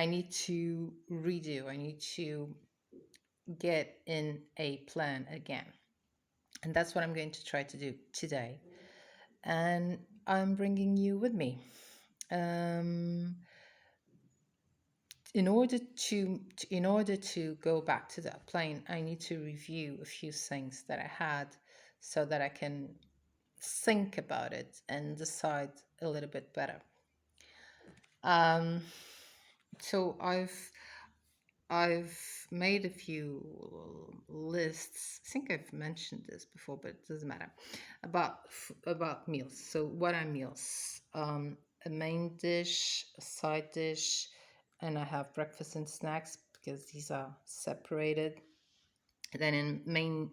I need to redo. I need to get in a plan again. And that's what I'm going to try to do today. And I'm bringing you with me. Um, in order to go back to that plane, I need to review a few things that I had so that I can think about it and decide a little bit better. Um, so I've made a few lists. I think I've mentioned this before, but it doesn't matter. About meals. So what are meals? A main dish, a side dish, and I have breakfast and snacks because these are separated. And then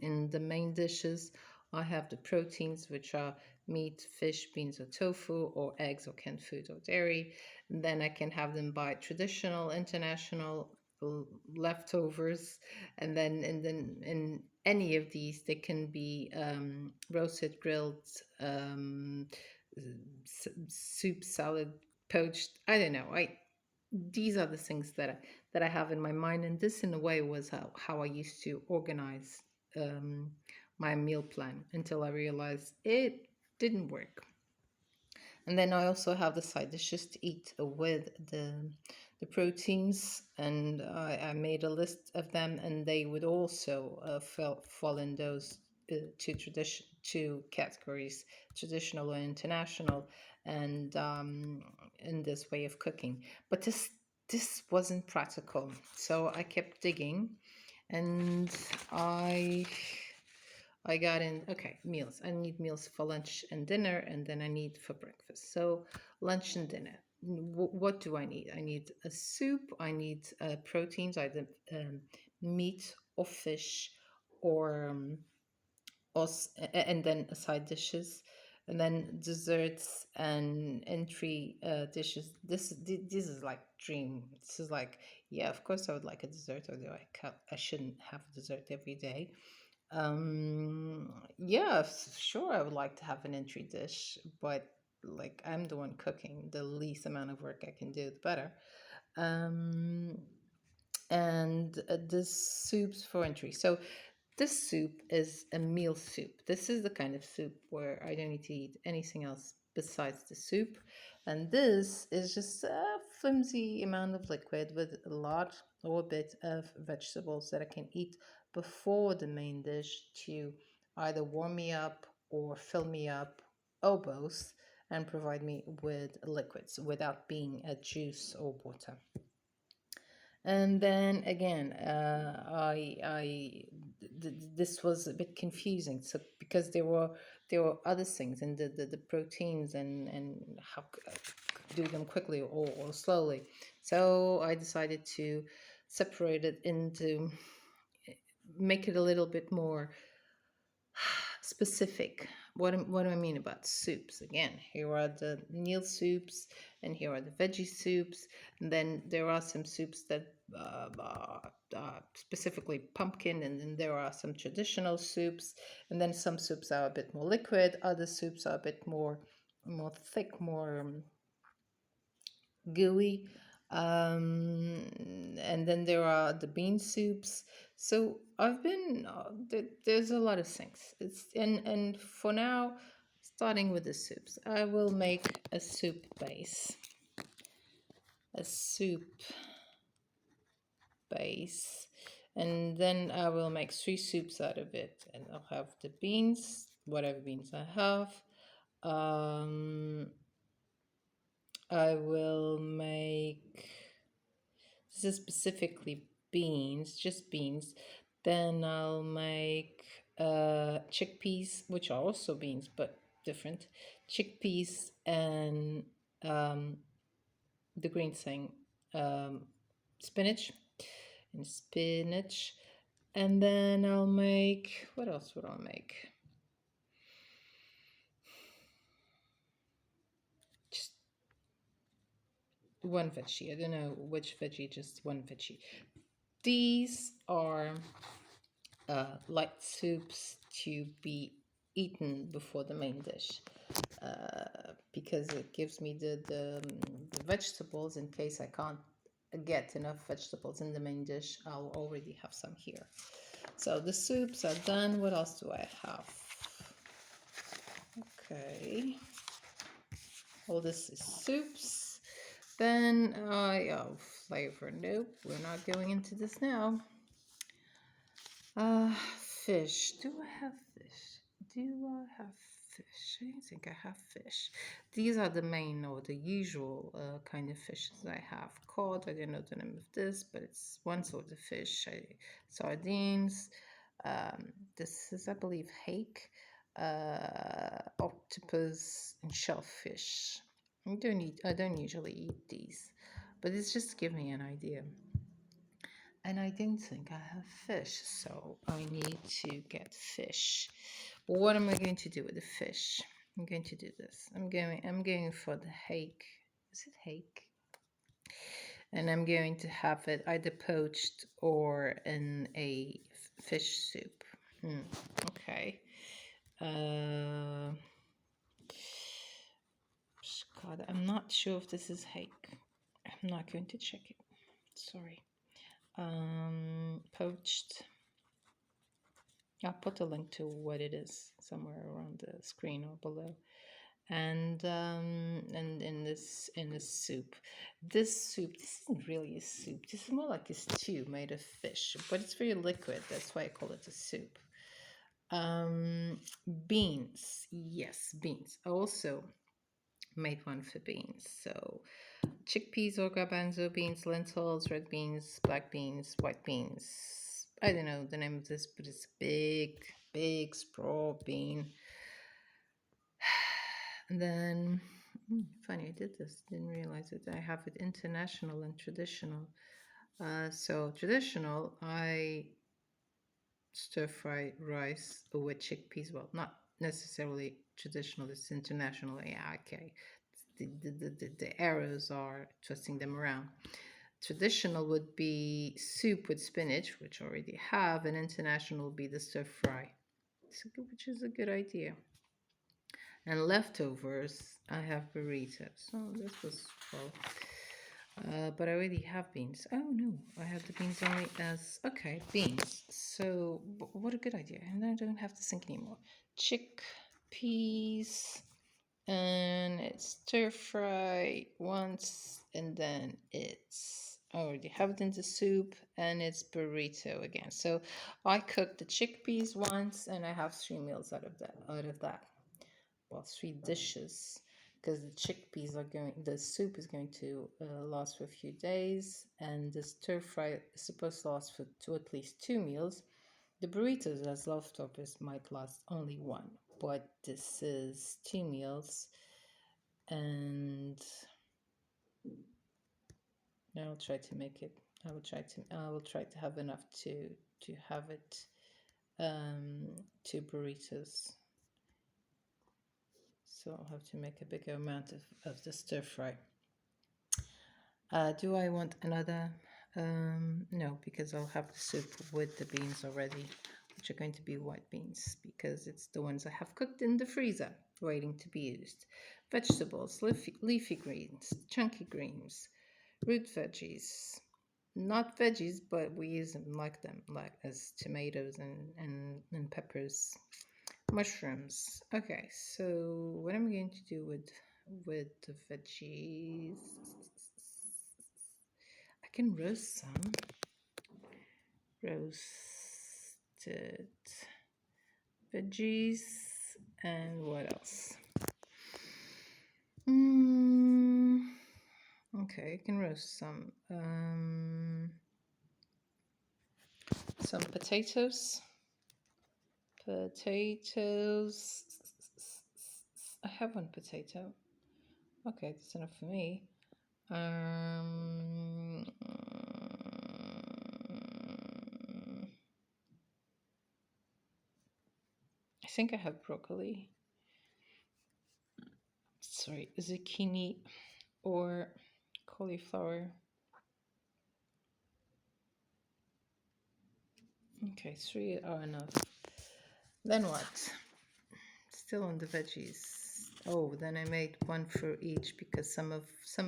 in the main dishes, I have the proteins, which are meat, fish, beans, or tofu, or eggs, or canned food, or dairy. And then I can have them by traditional, international leftovers, and then in any of these, they can be roasted, grilled, soup, salad, poached. I don't know. I These are the things that I have in my mind, and this, in a way, was how I used to organize um, my meal plan until I realized it didn't work. And then I also have the side dishes to eat with the proteins, and I made a list of them, and they would also fall in those two categories: traditional and international, and in this way of cooking. But this wasn't practical, so I kept digging, and I got in, okay, meals. I need meals for lunch and dinner, and then I need for breakfast. So, lunch and dinner. What do I need? I need a soup. I need proteins, either meat or fish, or, and then side dishes, and then desserts and entry dishes. This is like dream. This is like, yeah, of course I would like a dessert, although I shouldn't have a dessert every day. Yeah, sure, I would like to have an entry dish, but like I'm the one cooking, the least amount of work I can do, the better. Um, and the soups for entry. So this soup is a meal soup. This is the kind of soup where I don't need to eat anything else besides the soup. And this is just a flimsy amount of liquid with a lot or a bit of vegetables that I can eat before the main dish to either warm me up or fill me up, or both, and provide me with liquids without being a juice or water. And then again, this was a bit confusing. So because there were other things, and the proteins, and how do them quickly or slowly. So I decided to separate it into, make it a little bit more specific. What do I mean about soups? Again, here are the meal soups, and here are the veggie soups, and then there are some soups that specifically pumpkin, and then there are some traditional soups, and then some soups are a bit more liquid, other soups are a bit more thick, more gooey. And then there are the bean soups. So I've been there's a lot of things. It's and for now, starting with the soups, I will make a soup base. A soup base. And then I will make three soups out of it. And I'll have the beans, whatever beans I have. I will make, this is specifically beans, just beans. Then I'll make chickpeas, which are also beans but different. Chickpeas and um, the green thing, um, spinach and spinach. And then I'll make, what else would I make? Just one veggie. I don't know which veggie, just one veggie. These are light soups to be eaten before the main dish, because it gives me the vegetables in case I can't get enough vegetables in the main dish, I'll already have some here. So the soups are done. What else do I have? Okay. All this is soups. Then flavor. Nope, we're not going into this now. Fish. Do I have fish? Do I have fish? I don't think I have fish. These are the main or the usual kind of fishes I have. Cod, I don't know the name of this, but it's one sort of fish. Sardines. This is, I believe, hake, octopus, and shellfish. I don't usually eat these, but it's just to give me an idea. And I don't think I have fish, so I need to get fish. What am I going to do with the fish? I'm going to do this. I'm going for the hake. Is it hake? And I'm going to have it either poached or in a fish soup. Okay. God, I'm not sure if this is hake. I'm not going to check it. Sorry. Poached. I'll put a link to what it is somewhere around the screen or below. And in this soup, this isn't really a soup. This is more like a stew made of fish, but it's very liquid. That's why I call it a soup. Beans, yes, beans. I also made one for beans. So chickpeas or garbanzo beans, lentils, red beans, black beans, white beans. I don't know the name of this, but it's big spraw bean. And then, funny, I did this, didn't realize it. I have it international and traditional. So traditional, I stir fry rice with chickpeas. Well, not necessarily traditional, it's international. Yeah, okay. The arrows are twisting them around. Traditional would be soup with spinach, which I already have, and international would be the stir fry, which is a good idea. And leftovers, I have burritos. So this was, but I already have beans. Oh no, I have the beans only as, okay, beans. So what a good idea. And I don't have to think anymore. Chickpeas, and it's stir fry once, and then I already have it in the soup, and it's burrito again. So I cooked the chickpeas once, and I have 3 meals out of that. Well, 3 dishes, because the soup is going to last for a few days, and the stir fry is supposed to last for at least 2 meals. The burritos as leftovers might last only one, but this is 2 meals, and I'll try to make it. I will try to have enough to have it 2 burritos. So I'll have to make a bigger amount of the stir fry. Do I want another? No, because I'll have the soup with the beans already, which are going to be white beans, because it's the ones I have cooked in the freezer, waiting to be used. Vegetables, leafy greens, chunky greens, root veggies. Not veggies, but we use them like as tomatoes and peppers. Mushrooms. Okay, so what am I going to do with the veggies? I can roast some. Roasted veggies. And what else? Okay, I can roast some potatoes. Potatoes. I have one potato. Okay, that's enough for me. I think I have broccoli. Sorry, zucchini or cauliflower. Okay, 3 are enough. Then what? Still on the veggies. Oh, then I made one for each because some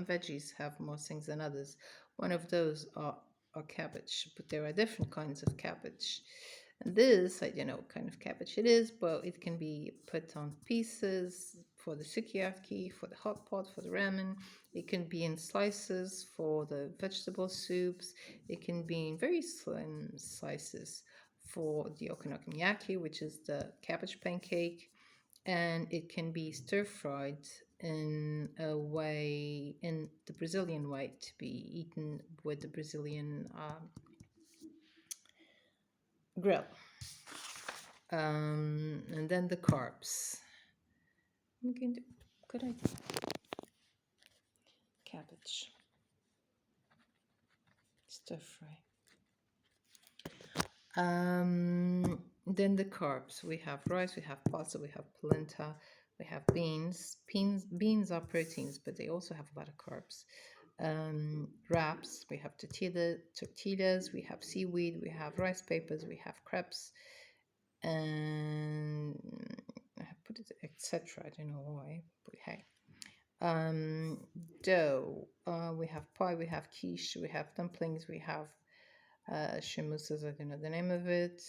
veggies have more things than others. One of those are cabbage, but there are different kinds of cabbage. And this, I don't know what kind of cabbage it is, but it can be put on pieces for the sukiyaki, for the hot pot, for the ramen. It can be in slices for the vegetable soups. It can be in very slim slices for the okonomiyaki, which is the cabbage pancake. And it can be stir fried in a way, in the Brazilian way, to be eaten with the Brazilian grill. And then the carbs. I'm going to, could I cabbage stir fry? Then the carbs. We have rice, we have pasta, we have polenta, we have beans. Beans are proteins, but they also have a lot of carbs. Wraps. We have tortillas. We have seaweed. We have rice papers. We have crepes, and I have put it etc. I don't know why, but hey. Dough. We have pie. We have quiche. We have dumplings. We have Shemusas, I don't know the name of it.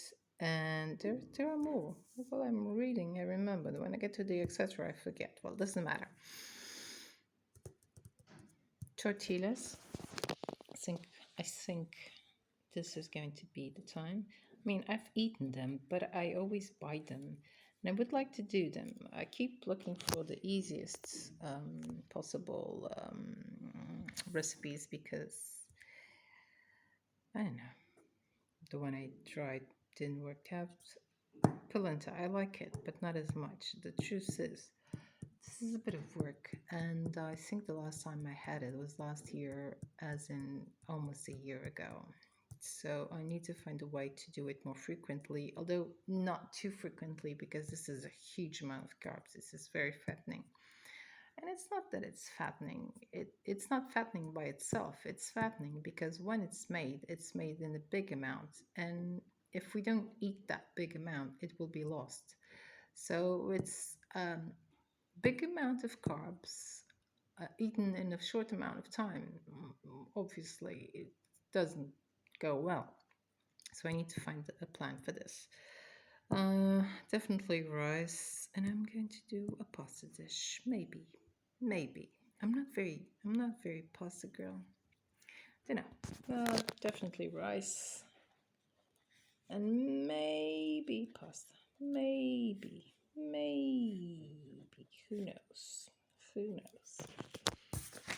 And there are more. Well, I'm reading, I remember. When I get to the etc., I forget. Well, doesn't matter. Tortillas. I think this is going to be the time. I mean, I've eaten them, but I always buy them. And I would like to do them. I keep looking for the easiest possible recipes because I don't know. The one I tried didn't work out. Polenta, I like it, but not as much. The truth is, this is a bit of work, and I think the last time I had it was last year, as in almost a year ago. So I need to find a way to do it more frequently, although not too frequently because this is a huge amount of carbs. This is very fattening. And it's not that it's fattening. It's not fattening by itself. It's fattening because when it's made in a big amount. And if we don't eat that big amount, it will be lost. So it's big amount of carbs eaten in a short amount of time. Obviously, it doesn't go well. So I need to find a plan for this. Definitely rice, and I'm going to do a pasta dish. Maybe. I'm not very pasta girl. Don't know. Definitely rice, and maybe pasta. Maybe. Who knows? Who knows?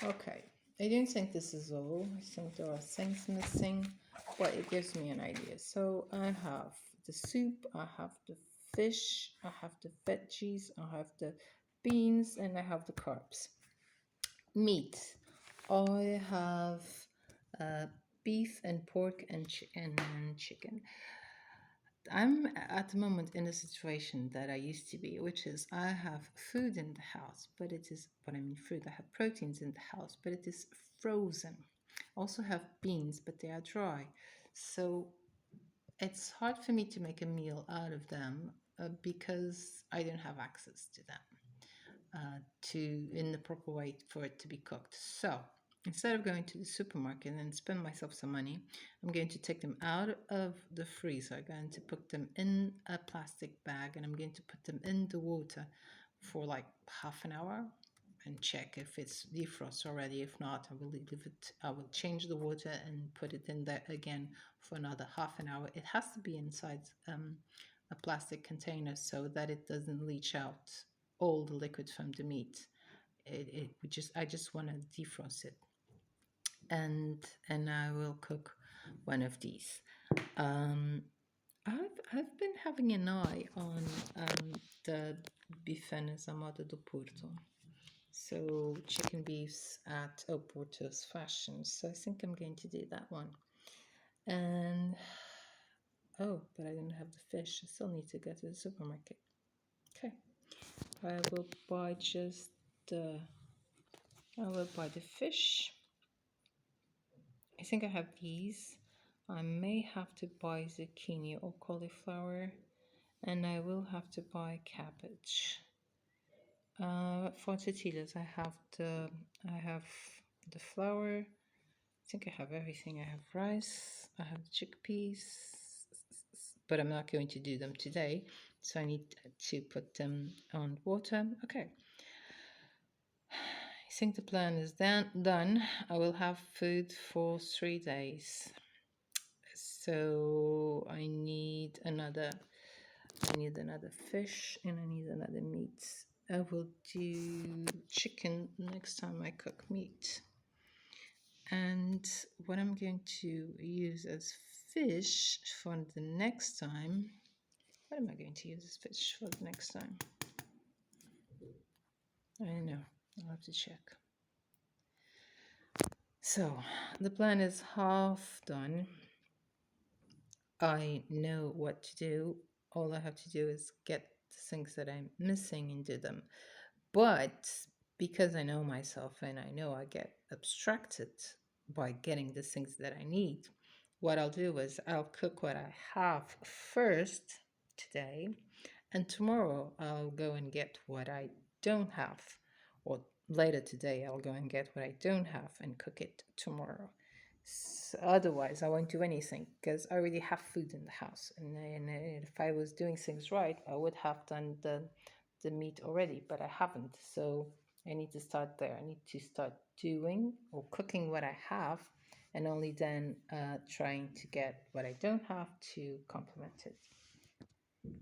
Okay. I don't think this is all. I think there are things missing, but it gives me an idea. So I have the soup, I have the fish, I have the veggies, I have the beans, and I have the carbs. Meat. I have uh, beef and pork and chicken. I'm at the moment in a situation that I used to be, which is I have food in the house, but it is what I mean food. I have proteins in the house, but it is frozen. I also have beans, but they are dry. So it's hard for me to make a meal out of them because I don't have access to them to in the proper way for it to be cooked. So instead of going to the supermarket and spend myself some money, I'm going to take them out of the freezer. I'm going to put them in a plastic bag and I'm going to put them in the water for like half an hour and check if it's defrost already. If not, I will leave it. I will change the water and put it in there again for another half an hour. It has to be inside a plastic container so that it doesn't leach out all the liquid from the meat. I just want to defrost it, and I will cook one of these. Um, I've been having an eye on the Bifanas Amada do Porto. So chicken beefs at El Porto's Fashion. So I think I'm going to do that one. And oh, but I don't have the fish. I still need to go to the supermarket. Okay. I will buy just the I will buy the fish. I think I have these. I may have to buy zucchini or cauliflower, and I will have to buy cabbage. For tortillas, I have the flour, think I have everything. I have rice, I have chickpeas, but I'm not going to do them today. So I need to put them on water. Okay. I think the plan is then done. I will have food for 3 days. So I need another fish and I need another meat. I will do chicken next time I cook meat. And what I'm going to use as fish for the next time, what am I going to use as fish for the next time? I don't know. I'll have to check. So the plan is half done. I know what to do. All I have to do is get the things that I'm missing and do them. But because I know myself and I know I get abstracted by getting the things that I need, what I'll do is I'll cook what I have first today, and tomorrow I'll go and get what I don't have. Or later today, I'll go and get what I don't have and cook it tomorrow. Otherwise, I won't do anything because I already have food in the house. And if I was doing things right, I would have done the meat already, but I haven't. So I need to start there. I need to start doing or cooking what I have, and only then trying to get what I don't have to complement it.